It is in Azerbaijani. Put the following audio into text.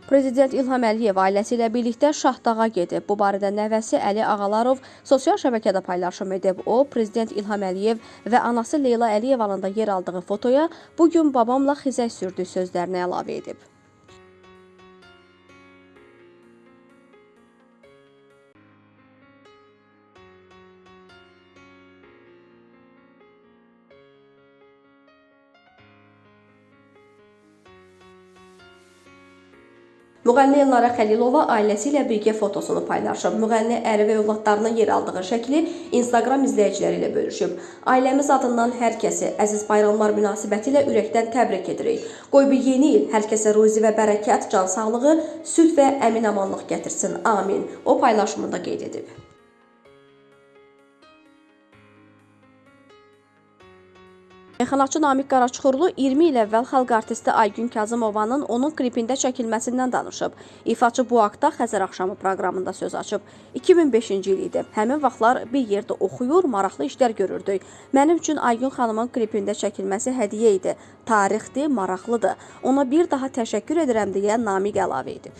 Prezident İlham Əliyev ailəsi ilə birlikdə Şahdağa gedib. Bu barədə nəvəsi Əli Ağalarov sosial şəbəkədə paylaşım edib. O, Prezident İlham Əliyev və anası Leyla Əliyevanın da yer aldığı fotoya "Bugün babamla xizək sürdük" sözlərini əlavə edib. Müğənni Elnarə Xəlilova ailəsi ilə birgə fotosunu paylaşıb. Müğənni əri və övladlarının yer aldığı şəkli Instagram izləyiciləri ilə bölüşüb. Ailəmiz adından hər kəsi əziz bayramlar münasibətilə ürəkdən təbrik edirik. Qoy bu yeni il hər kəsə ruzi və bərəkət, can sağlığı, sülh və əmin-amanlıq gətirsin. Amin. O paylaşımında qeyd edib. Mexanaçı Namiq Qaraçuxurlu 20 il əvvəl xalq artisti Aygün Kazımovanın onun klipində çəkilməsindən danışıb. İfaçı bu haqda Xəzər axşamı proqramında söz açıb. 2005-ci il idi. Həmin vaxtlar bir yerdə oxuyur, maraqlı işlər görürdük. Mənim üçün Aygün xanımın klipində çəkilməsi hədiyyə idi. Tarixdir, maraqlıdır. Ona bir daha təşəkkür edirəm deyə Namiq əlavə edib.